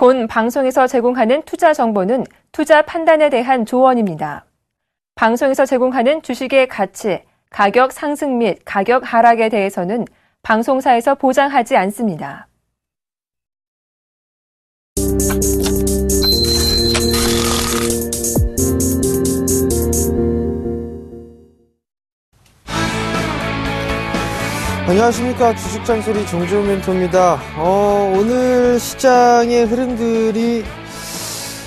본 방송에서 제공하는 투자 정보는 투자 판단에 대한 조언입니다. 방송에서 제공하는 주식의 가치, 가격 상승 및 가격 하락에 대해서는 방송사에서 보장하지 않습니다. 안녕하십니까. 주식장소리 정재훈 멘토입니다. 오늘 시장의 흐름들이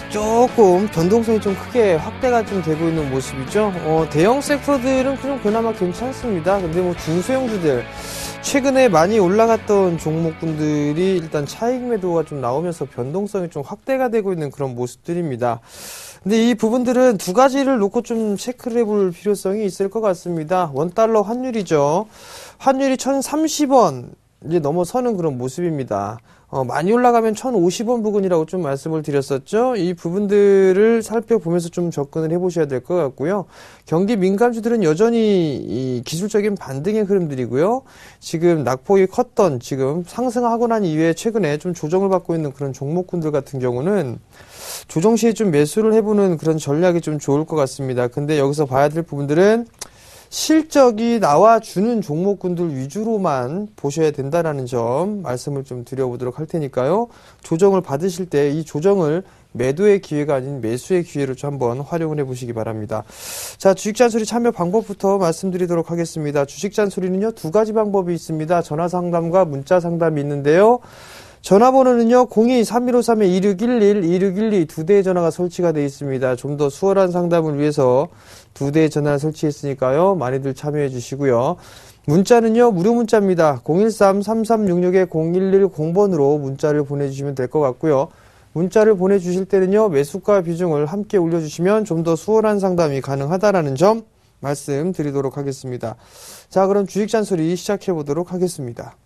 조금 변동성이 좀 크게 확대가 좀 되고 있는 모습이죠. 대형 섹터들은 좀 그나마 괜찮습니다. 근데 뭐 중소형주들, 최근에 많이 올라갔던 종목군들이 일단 차익 매도가 좀 나오면서 변동성이 좀 확대가 되고 있는 그런 모습들입니다. 근데 이 부분들은 두 가지를 놓고 좀 체크를 해볼 필요성이 있을 것 같습니다. 원달러 환율이죠. 환율이 1,030원 이제 넘어서는 그런 모습입니다. 많이 올라가면 1,050원 부근이라고 좀 말씀을 드렸었죠. 이 부분들을 살펴보면서 좀 접근을 해보셔야 될 것 같고요. 경기 민감주들은 여전히 이 기술적인 반등의 흐름들이고요. 지금 낙폭이 컸던 지금 상승하고 난 이후에 최근에 좀 조정을 받고 있는 그런 종목군들 같은 경우는 조정 시에 좀 매수를 해보는 그런 전략이 좀 좋을 것 같습니다. 근데 여기서 봐야 될 부분들은 실적이 나와주는 종목군들 위주로만 보셔야 된다라는 점 말씀을 좀 드려보도록 할 테니까요. 조정을 받으실 때 이 조정을 매도의 기회가 아닌 매수의 기회로 좀 한번 활용을 해보시기 바랍니다. 자, 주식잔소리 참여 방법부터 말씀드리도록 하겠습니다. 주식잔소리는요, 두 가지 방법이 있습니다. 전화상담과 문자상담이 있는데요. 전화번호는요, 02-3153-2611, 2612 두 대의 전화가 설치가 되어 있습니다. 좀 더 수월한 상담을 위해서 두 대의 전화를 설치했으니까요. 많이들 참여해 주시고요. 문자는요, 무료 문자입니다. 013-3366-0110번으로 문자를 보내주시면 될 것 같고요. 문자를 보내주실 때는요, 매수가 비중을 함께 올려주시면 좀 더 수월한 상담이 가능하다라는 점 말씀드리도록 하겠습니다. 자, 그럼 주식잔소리 시작해 보도록 하겠습니다.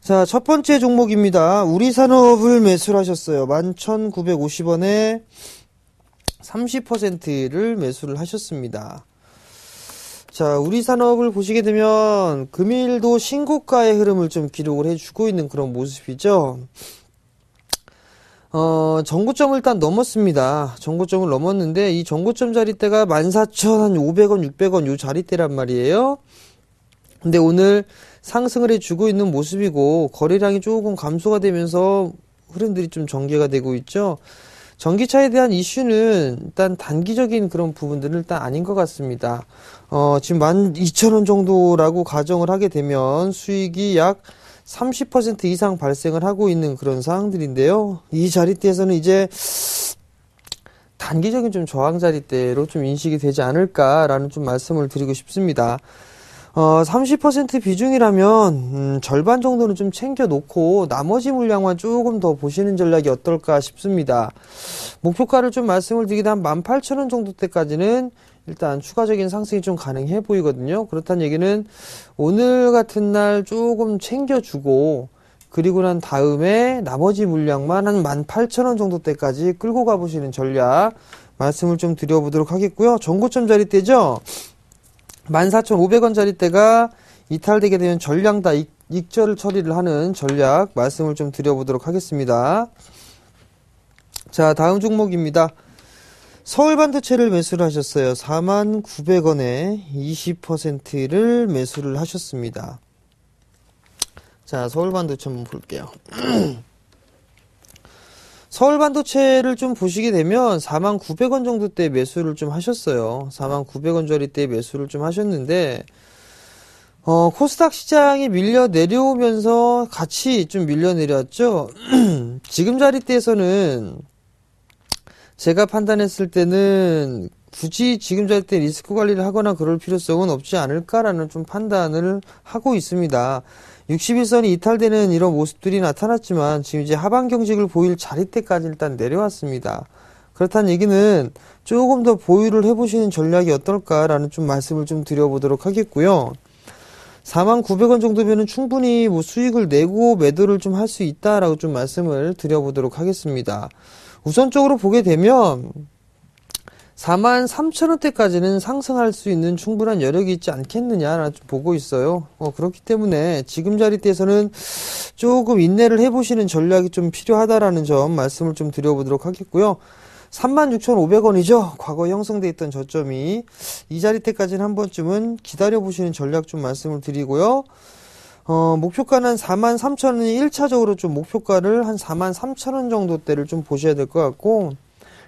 자, 첫 번째 종목입니다. 우리산업을 매수를 하셨어요. 11,950원에 30%를 매수를 하셨습니다. 자, 우리산업을 보시게 되면 금일도 신고가의 흐름을 좀 기록을 해주고 있는 그런 모습이죠. 전고점을 일단 넘었습니다. 전고점을 넘었는데 이 전고점 자리대가 14,500원, 600원 요 자리대란 말이에요. 근데 오늘 상승을 해주고 있는 모습이고 거래량이 조금 감소가 되면서 흐름들이 좀 전개가 되고 있죠. 전기차에 대한 이슈는 일단 단기적인 그런 부분들은 일단 아닌 것 같습니다. 지금 12,000원 정도라고 가정을 하게 되면 수익이 약 30% 이상 발생을 하고 있는 그런 상황들인데요. 이 자리대에서는 이제 단기적인 좀 저항 자리대로 좀 인식이 되지 않을까라는 좀 말씀을 드리고 싶습니다. 30% 비중이라면 절반 정도는 좀 챙겨놓고 나머지 물량만 조금 더 보시는 전략이 어떨까 싶습니다. 목표가를 좀 말씀을 드리기도 한 18,000원 정도 때까지는 일단 추가적인 상승이 좀 가능해 보이거든요. 그렇다는 얘기는 오늘 같은 날 조금 챙겨주고 그리고 난 다음에 나머지 물량만 한 18,000원 정도 때까지 끌고 가보시는 전략 말씀을 좀 드려보도록 하겠고요. 전고점 자리대죠. 14,500원 자리대가 이탈되게 되면 전량 다 익절 처리를 하는 전략 말씀을 좀 드려보도록 하겠습니다. 자, 다음 종목입니다. 서울반도체를 매수를 하셨어요. 49,000원에 20%를 매수를 하셨습니다. 자, 서울반도체 한번 볼게요. 서울반도체를 좀 보시게 되면 49,000원 정도 때 매수를 좀 하셨어요. 49,000원 자리때 매수를 좀 하셨는데 코스닥 시장이 밀려 내려오면서 같이 좀 밀려 내려왔죠. 지금 자리대에서는 제가 판단했을 때는 굳이 지금 자리대 리스크 관리를 하거나 그럴 필요성은 없지 않을까라는 좀 판단을 하고 있습니다. 61선이 이탈되는 이런 모습들이 나타났지만 지금 이제 하방 경직을 보일 자리대까지 일단 내려왔습니다. 그렇다는 얘기는 조금 더 보유를 해보시는 전략이 어떨까라는 좀 말씀을 좀 드려보도록 하겠고요. 49,000원 정도면은 충분히 뭐 수익을 내고 매도를 좀 할 수 있다라고 좀 말씀을 드려보도록 하겠습니다. 우선적으로 보게 되면 43,000원대까지는 상승할 수 있는 충분한 여력이 있지 않겠느냐 보고 있어요. 그렇기 때문에 지금 자리대에서는 조금 인내를 해보시는 전략이 좀 필요하다라는 점 말씀을 좀 드려보도록 하겠고요. 36,500원이죠. 과거 형성돼 있던 저점이 이 자리대까지는 한 번쯤은 기다려보시는 전략 좀 말씀을 드리고요. 목표가는 한 43,000원이 1차적으로 좀 목표가를 한 43,000원 정도대를 좀 보셔야 될 것 같고,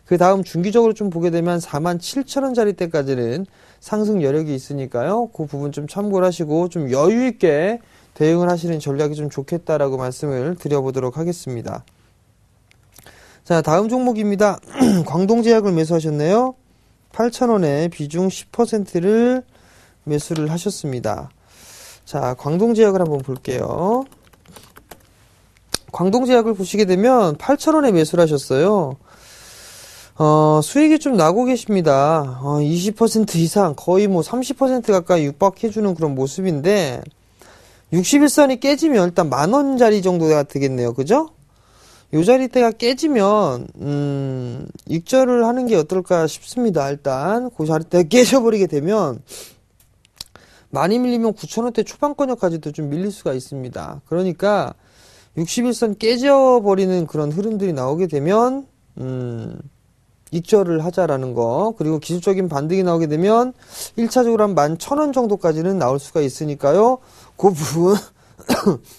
그 다음 중기적으로 좀 보게 되면 47,000원짜리 때까지는 상승 여력이 있으니까요. 그 부분 좀 참고를 하시고 좀 여유 있게 대응을 하시는 전략이 좀 좋겠다라고 말씀을 드려보도록 하겠습니다. 자, 다음 종목입니다. 광동제약을 매수하셨네요. 8,000원에 비중 10%를 매수를 하셨습니다. 자, 광동제약을 한번 볼게요. 광동제약을 보시게 되면 8,000원에 매수를 하셨어요. 수익이 좀 나고 계십니다. 20% 이상, 거의 뭐 30% 가까이 육박해주는 그런 모습인데, 61선이 깨지면 일단 10,000원짜리 정도가 되겠네요. 그죠? 요 자리대가 깨지면, 익절을 하는 게 어떨까 싶습니다. 일단, 그 자리대가 깨져버리게 되면, 많이 밀리면 9,000원대 초반권역까지도 좀 밀릴 수가 있습니다. 그러니까, 61선 깨져버리는 그런 흐름들이 나오게 되면, 익절을 하자라는 거. 그리고 기술적인 반등이 나오게 되면 1차적으로 한 11,000원 정도까지는 나올 수가 있으니까요. 그 부분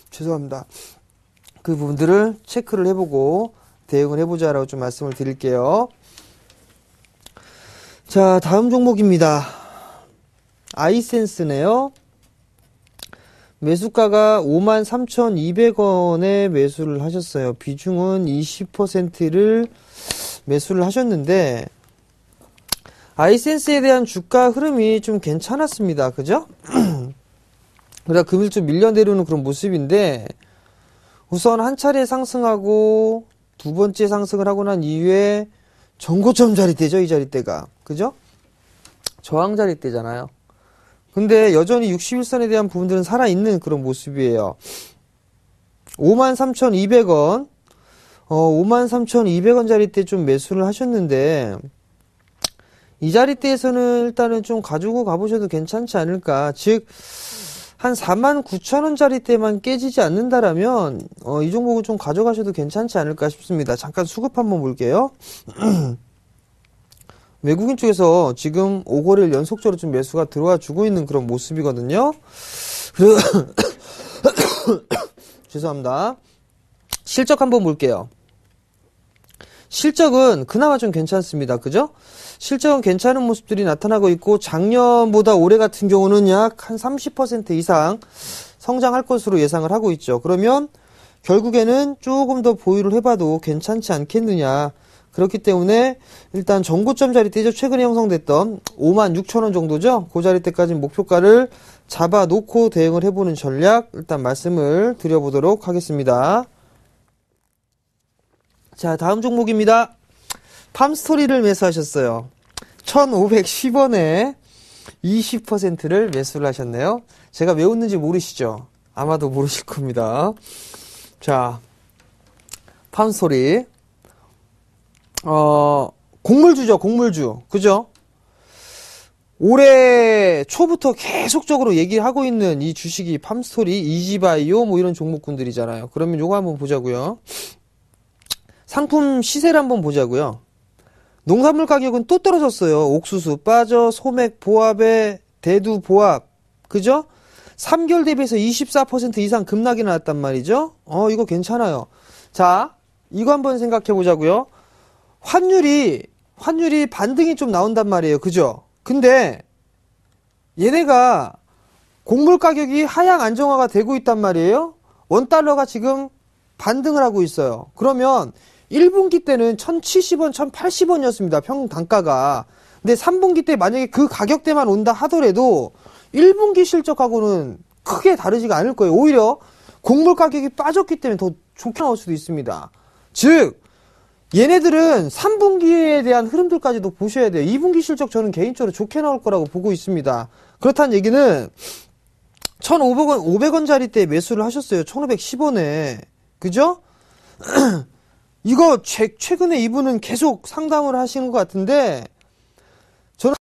죄송합니다. 그 부분들을 체크를 해보고 대응을 해보자라고 좀 말씀을 드릴게요. 자, 다음 종목입니다. 아이센스네요. 매수가가 53,200원에 매수를 하셨어요. 비중은 20%를 매수를 하셨는데, 아이센스에 대한 주가 흐름이 좀 괜찮았습니다. 그죠? 그러다 금일 좀 밀려 내려오는 그런 모습인데, 우선 한 차례 상승하고 두 번째 상승을 하고 난 이후에 전고점 자리대죠, 이 자리대가. 그죠? 저항 자리대잖아요. 근데 여전히 61선에 대한 부분들은 살아있는 그런 모습이에요. 53,200원. 53,200원 자리대 좀 매수를 하셨는데, 이 자리대에서는 일단은 좀 가지고 가보셔도 괜찮지 않을까. 즉, 한 49,000원 자리대만 깨지지 않는다라면, 이 종목은 좀 가져가셔도 괜찮지 않을까 싶습니다. 잠깐 수급 한번 볼게요. 외국인 쪽에서 지금 5거래일 연속적으로 좀 매수가 들어와 주고 있는 그런 모습이거든요. 죄송합니다. 실적 한번 볼게요. 실적은 그나마 좀 괜찮습니다. 그죠? 실적은 괜찮은 모습들이 나타나고 있고, 작년보다 올해 같은 경우는 약 한 30% 이상 성장할 것으로 예상을 하고 있죠. 그러면 결국에는 조금 더 보유를 해봐도 괜찮지 않겠느냐. 그렇기 때문에 일단 전고점 자리대죠. 최근에 형성됐던 56,000원 정도죠. 그 자리대까지 목표가를 잡아놓고 대응을 해보는 전략 일단 말씀을 드려보도록 하겠습니다. 자, 다음 종목입니다. 팜스토리를 매수하셨어요. 1,510원에 20%를 매수를 하셨네요. 제가 왜 웃는지 모르시죠? 아마도 모르실 겁니다. 자, 팜스토리. 곡물주죠, 곡물주. 그죠? 올해 초부터 계속적으로 얘기를 하고 있는 이 주식이 팜스토리, 이지바이오 뭐 이런 종목군들이잖아요. 그러면 요거 한번 보자고요. 상품 시세를 한번 보자고요. 농산물 가격은 또 떨어졌어요. 옥수수 빠져, 소맥 보합에 대두 보합. 그죠? 3개월 대비해서 24% 이상 급락이 나왔단 말이죠. 이거 괜찮아요. 자, 이거 한번 생각해 보자고요. 환율이 반등이 좀 나온단 말이에요. 그죠? 근데 얘네가 곡물 가격이 하향 안정화가 되고 있단 말이에요. 원달러가 지금 반등을 하고 있어요. 그러면 1분기 때는 1,070원, 1,080원이었습니다. 평균 단가가. 근데 3분기 때 만약에 그 가격대만 온다 하더라도 1분기 실적하고는 크게 다르지가 않을 거예요. 오히려 곡물 가격이 빠졌기 때문에 더 좋게 나올 수도 있습니다. 즉 얘네들은 3분기에 대한 흐름들까지도 보셔야 돼요. 2분기 실적 저는 개인적으로 좋게 나올 거라고 보고 있습니다. 그렇다는 얘기는 1,500원, 500원짜리 때 매수를 하셨어요. 1,510원에. 그죠? 이거 최근에 이분은 계속 상담을 하시는 것 같은데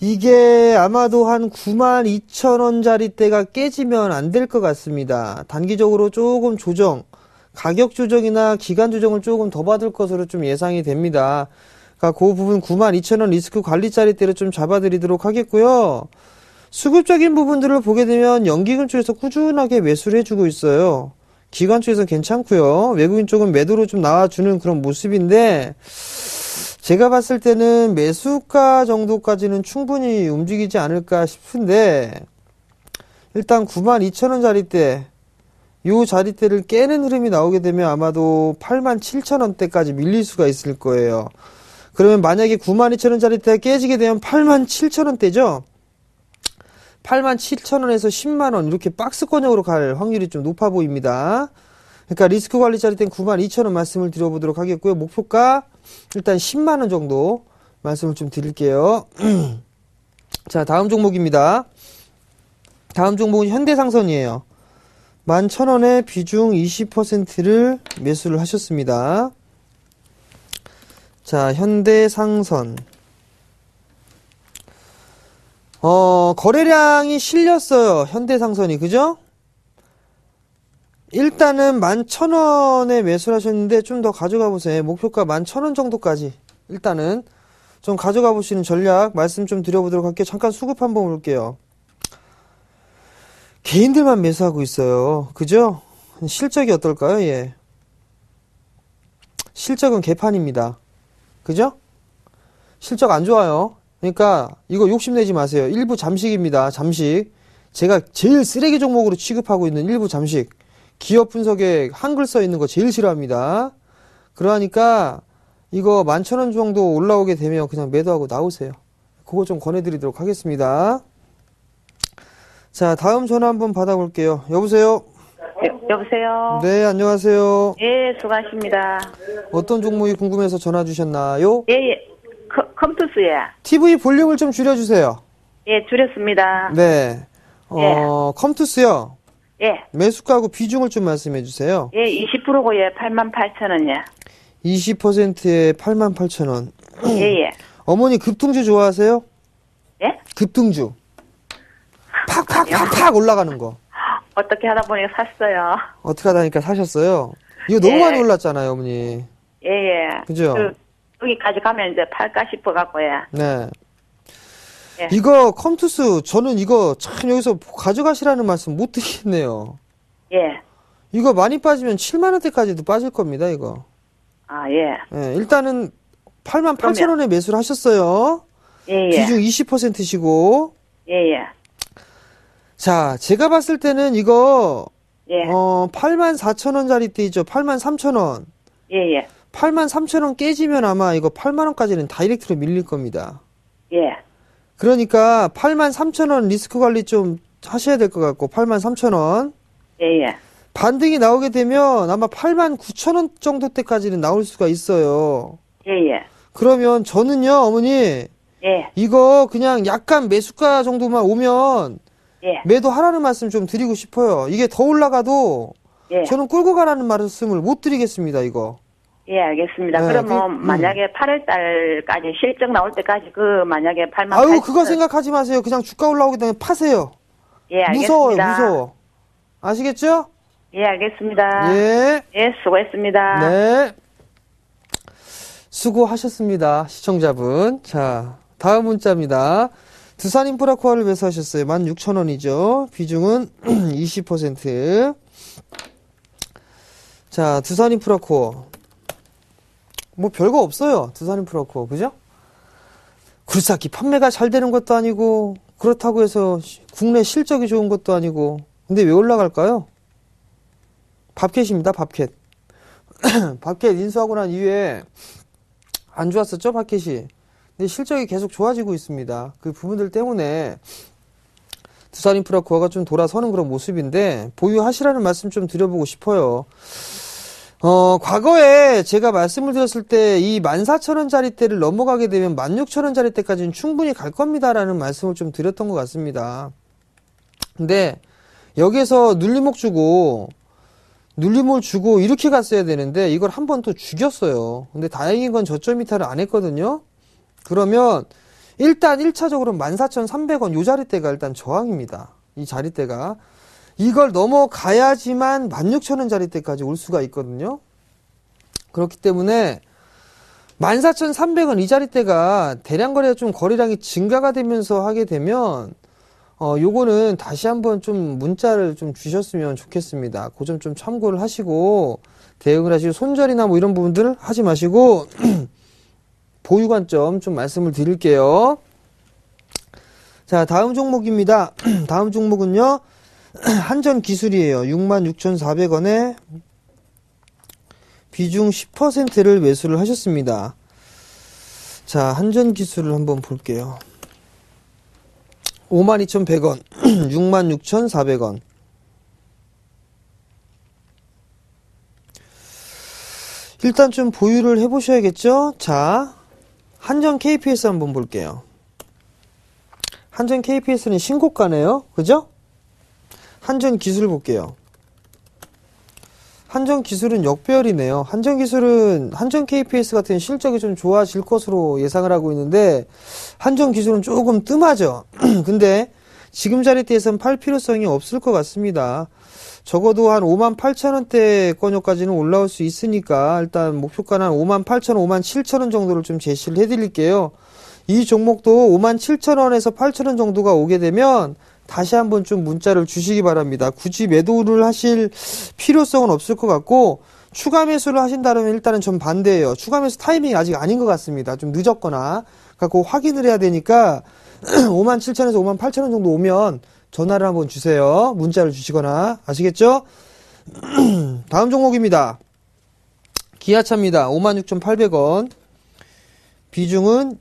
이게 아마도 한 92,000원짜리대가 깨지면 안 될 것 같습니다. 단기적으로 조금 가격 조정이나 기간 조정을 조금 더 받을 것으로 좀 예상이 됩니다. 그러니까 그 부분 92,000원 리스크 관리짜리대로 좀 잡아드리도록 하겠고요. 수급적인 부분들을 보게 되면 연기금 쪽에서 꾸준하게 매수를 해주고 있어요. 기관 쪽에서 괜찮고요. 외국인 쪽은 매도로 좀 나와주는 그런 모습인데, 제가 봤을 때는 매수가 정도까지는 충분히 움직이지 않을까 싶은데, 일단 92,000원짜리대, 요 자리대를 깨는 흐름이 나오게 되면 아마도 87,000원대까지 밀릴 수가 있을 거예요. 그러면 만약에 92,000원짜리대가 깨지게 되면 87,000원대죠? 87,000원에서 10만원 이렇게 박스권역으로 갈 확률이 좀 높아 보입니다. 그러니까 리스크 관리자리 땐 92,000원 말씀을 드려보도록 하겠고요. 목표가 일단 10만원 정도 말씀을 좀 드릴게요. 자, 다음 종목입니다. 다음 종목은 현대상선이에요. 11,000원에 비중 20%를 매수를 하셨습니다. 자, 현대상선. 거래량이 실렸어요. 현대상선이. 그죠? 일단은 11,000원에 매수를 하셨는데 좀 더 가져가 보세요. 목표가 11,000원 정도까지 일단은 좀 가져가 보시는 전략 말씀 좀 드려보도록 할게요. 잠깐 수급 한번 볼게요. 개인들만 매수하고 있어요. 그죠? 실적이 어떨까요? 예. 실적은 개판입니다. 그죠? 실적 안 좋아요. 그러니까 이거 욕심내지 마세요. 일부 잠식입니다. 잠식. 제가 제일 쓰레기 종목으로 취급하고 있는 일부 잠식. 기업 분석에 한글 써 있는 거 제일 싫어합니다. 그러니까 이거 11,000원 정도 올라오게 되면 그냥 매도하고 나오세요. 그거 좀 권해드리도록 하겠습니다. 자, 다음 전화 한번 받아볼게요. 여보세요? 여보세요? 네, 안녕하세요. 예, 수고하십니다. 어떤 종목이 궁금해서 전화 주셨나요? 예, 예. 컴투스에. TV 볼륨을 좀 줄여주세요. 예, 줄였습니다. 네. 예. 컴투스요. 예. 매수가하고 비중을 좀 말씀해 주세요. 예, 20%고요. 88,000원이요. 20%에 88,000원. 예, 예. 어머니 급등주 좋아하세요? 예? 급등주. 팍팍팍팍 올라가는 거. 어떻게 하다 보니까 샀어요. 어떻게 하다니까 사셨어요? 이거 너무 예. 많이 올랐잖아요, 어머니. 예, 예. 그죠? 여기까지 가면 이제 팔까 싶어갖고요. 네. 예. 이거 컴투스 저는 이거 참 여기서 가져가시라는 말씀 못 드리겠네요. 예. 이거 많이 빠지면 7만 원대까지도 빠질 겁니다, 이거. 아, 예. 예, 일단은 88,000원에 매수를 하셨어요. 예, 예. 비중 20%시고. 예, 예. 자, 제가 봤을 때는 이거 예. 84,000원짜리 때 있죠. 83,000원. 예, 예. 83,000원 깨지면 아마 이거 8만원까지는 다이렉트로 밀릴 겁니다. 예. 그러니까 83,000원 리스크 관리 좀 하셔야 될 것 같고 83,000원. 예, 예. 반등이 나오게 되면 아마 89,000원 정도 때까지는 나올 수가 있어요. 예, 예. 그러면 저는요, 어머니, 예. 이거 그냥 약간 매수가 정도만 오면 예. 매도하라는 말씀 좀 드리고 싶어요. 이게 더 올라가도 예. 저는 끌고 가라는 말씀을 못 드리겠습니다, 이거. 예, 알겠습니다. 네, 그러면 만약에 8월달까지 실적 나올 때까지 만약에 8만 아유, 그거 생각하지 마세요. 그냥 주가 올라오게 되면 파세요. 예, 알겠습니다. 무서워요, 무서워. 아시겠죠? 예, 알겠습니다. 예. 예, 수고했습니다. 네. 수고하셨습니다, 시청자분. 자, 다음 문자입니다. 두산인프라코어를 매수하셨어요. 16,000원이죠. 비중은 20%. 자, 두산인프라코어. 뭐 별거 없어요. 두산인프라코어. 그죠? 굴삭기 판매가 잘 되는 것도 아니고 그렇다고 해서 국내 실적이 좋은 것도 아니고 근데 왜 올라갈까요? 밥캣입니다. 밥캣. 밥캣 인수하고 난 이후에 안 좋았었죠, 밥캣이. 근데 실적이 계속 좋아지고 있습니다. 그 부분들 때문에 두산인프라코어가 좀 돌아서는 그런 모습인데 보유하시라는 말씀 좀 드려보고 싶어요. 과거에 제가 말씀을 드렸을 때 이 14,000원짜리대를 넘어가게 되면 16,000원짜리대까지는 충분히 갈 겁니다라는 말씀을 좀 드렸던 것 같습니다. 근데 여기에서 눌림목 주고 눌림을 주고 이렇게 갔어야 되는데 이걸 한 번 또 죽였어요. 근데 다행인 건 저점 이탈을 안 했거든요. 그러면 일단 1차적으로 14,300원 요 자리대가 일단 저항입니다. 이 자리대가. 이걸 넘어가야지만 16,000원 자리대까지 올 수가 있거든요. 그렇기 때문에 14,300원 이 자리대가 대량 거래가 좀 거래량이 증가가 되면서 하게 되면 요거는 다시 한번 좀 문자를 좀 주셨으면 좋겠습니다. 그 점 좀 참고를 하시고 대응을 하시고 손절이나 뭐 이런 부분들 하지 마시고 보유 관점 좀 말씀을 드릴게요. 자, 다음 종목입니다. 다음 종목은요. 한전기술이에요. 66,400원에 비중 10%를 매수를 하셨습니다. 자, 한전기술을 한번 볼게요. 52,100원, 66,400원. 일단 좀 보유를 해보셔야겠죠? 자, 한전 KPS 한번 볼게요. 한전 KPS는 신고가네요. 그죠? 한전 기술 볼게요. 한전 기술은 역배열이네요. 한전 기술은 한전 KPS 같은 실적이 좀 좋아질 것으로 예상을 하고 있는데 한전 기술은 조금 뜸하죠. 근데 지금 자리대에선 팔 필요성이 없을 것 같습니다. 적어도 한 58,000원대권역까지는 올라올 수 있으니까 일단 목표가는 한 58,000원, 57,000원 정도를 좀 제시를 해드릴게요. 이 종목도 57,000원에서 8,000원 정도가 오게 되면 다시 한번 좀 문자를 주시기 바랍니다. 굳이 매도를 하실 필요성은 없을 것 같고 추가 매수를 하신다면 일단은 전 반대예요. 추가 매수 타이밍이 아직 아닌 것 같습니다. 좀 늦었거나 갖고 확인을 해야 되니까 57,000원에서 58,000원 정도 오면 전화를 한번 주세요. 문자를 주시거나 아시겠죠? 다음 종목입니다. 기아차입니다. 56,800원 비중은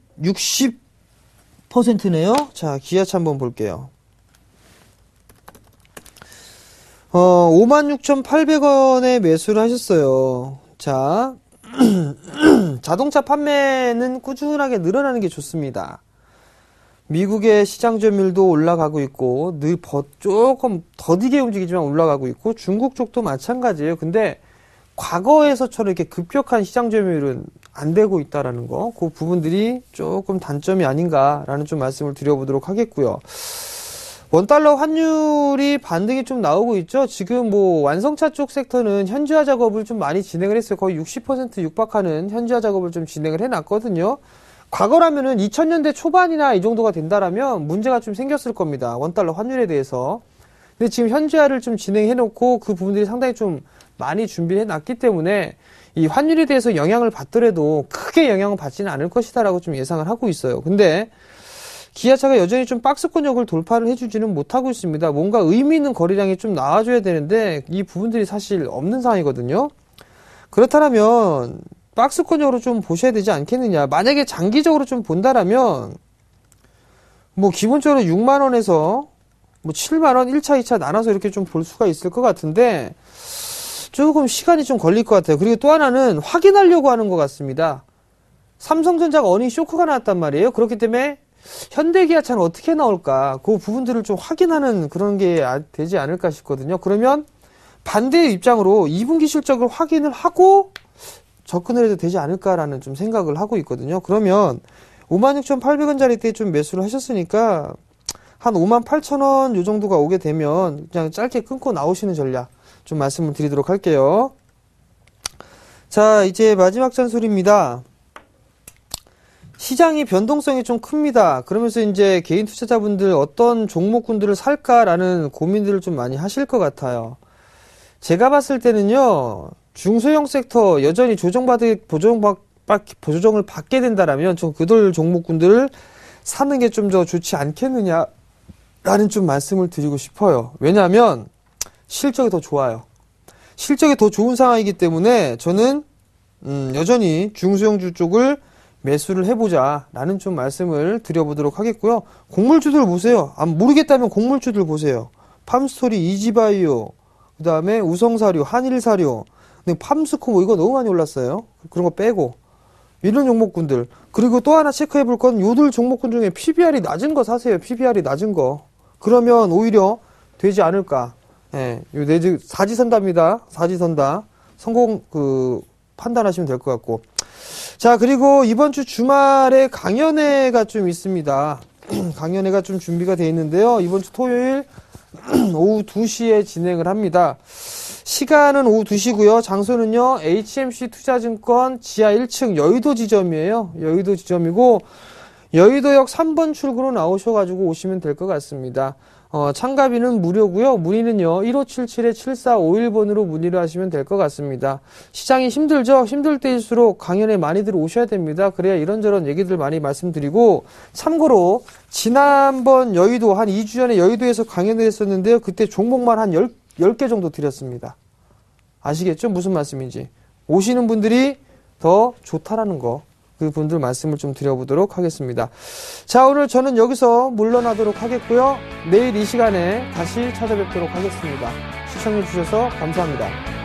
60%네요. 자, 기아차 한번 볼게요. 56,800원에 매수를 하셨어요. 자, 자동차 판매는 꾸준하게 늘어나는 게 좋습니다. 미국의 시장 점유율도 올라가고 있고, 조금 더디게 움직이지만 올라가고 있고, 중국 쪽도 마찬가지예요. 근데 과거에서처럼 이렇게 급격한 시장 점유율은 안 되고 있다라는 거, 그 부분들이 조금 단점이 아닌가라는 좀 말씀을 드려보도록 하겠고요. 원달러 환율이 반등이 좀 나오고 있죠. 지금 뭐 완성차 쪽 섹터는 현지화 작업을 좀 많이 진행을 했어요. 거의 60% 육박하는 현지화 작업을 좀 진행을 해놨거든요. 과거라면은 2000년대 초반이나 이 정도가 된다라면 문제가 좀 생겼을 겁니다. 원달러 환율에 대해서. 근데 지금 현지화를 좀 진행해놓고 그 부분들이 상당히 좀 많이 준비해놨기 때문에 이 환율에 대해서 영향을 받더라도 크게 영향을 받지는 않을 것이다라고 좀 예상을 하고 있어요. 근데 기아차가 여전히 좀 박스권역을 돌파를 해주지는 못하고 있습니다. 뭔가 의미 있는 거래량이 좀 나와줘야 되는데 이 부분들이 사실 없는 상황이거든요. 그렇다면 박스권역으로 좀 보셔야 되지 않겠느냐. 만약에 장기적으로 좀 본다라면 뭐 기본적으로 6만원에서 뭐 7만원 1차 2차 나눠서 이렇게 좀 볼 수가 있을 것 같은데 조금 시간이 좀 걸릴 것 같아요. 그리고 또 하나는 확인하려고 하는 것 같습니다. 삼성전자가 어닝 쇼크가 나왔단 말이에요. 그렇기 때문에 현대기아차는 어떻게 나올까, 그 부분들을 좀 확인하는 그런 게 되지 않을까 싶거든요. 그러면 반대의 입장으로 2분기 실적을 확인을 하고 접근을 해도 되지 않을까라는 좀 생각을 하고 있거든요. 그러면 56,800원짜리 때 좀 매수를 하셨으니까 한 58,000원 요 정도가 오게 되면 그냥 짧게 끊고 나오시는 전략 좀 말씀을 드리도록 할게요. 자, 이제 마지막 잔소리입니다. 시장이 변동성이 좀 큽니다. 그러면서 이제 개인 투자자분들 어떤 종목군들을 살까라는 고민들을 좀 많이 하실 것 같아요. 제가 봤을 때는요, 중소형 섹터 여전히 조정을 받게 된다라면 좀 그들 종목군들을 사는 게 좀 더 좋지 않겠느냐라는 좀 말씀을 드리고 싶어요. 왜냐하면 실적이 더 좋아요. 실적이 더 좋은 상황이기 때문에 저는 여전히 중소형주 쪽을 매수를 해보자 라는 좀 말씀을 드려보도록 하겠고요. 곡물주들 보세요. 모르겠다면 곡물주들 보세요. 팜스토리, 이지바이오, 그 다음에 우성사료, 한일사료, 근데 팜스코 뭐 이거 너무 많이 올랐어요. 그런 거 빼고 이런 종목군들. 그리고 또 하나 체크해볼 건 요들 종목군 중에 PBR이 낮은 거 사세요. PBR이 낮은 거. 그러면 오히려 되지 않을까. 예, 요 사지선다입니다. 사지선다. 성공 판단하시면 될 것 같고. 자, 그리고 이번 주 주말에 강연회가 좀 있습니다. 강연회가 좀 준비가 되어 있는데요. 이번 주 토요일 오후 2시에 진행을 합니다. 시간은 오후 2시고요. 장소는요, HMC 투자증권 지하 1층 여의도 지점이에요. 여의도 지점이고, 여의도역 3번 출구로 나오셔가지고 오시면 될 것 같습니다. 참가비는 무료고요. 문의는요, 1577-7451번으로 문의를 하시면 될 것 같습니다. 시장이 힘들죠? 힘들 때일수록 강연에 많이들 오셔야 됩니다. 그래야 이런저런 얘기들 많이 말씀드리고, 참고로, 지난번 여의도, 한 2주 전에 여의도에서 강연을 했었는데요. 그때 종목만 한 10개 정도 드렸습니다. 아시겠죠? 무슨 말씀인지. 오시는 분들이 더 좋다라는 거. 그분들 말씀을 좀 드려보도록 하겠습니다. 자, 오늘 저는 여기서 물러나도록 하겠고요. 내일 이 시간에 다시 찾아뵙도록 하겠습니다. 시청해주셔서 감사합니다.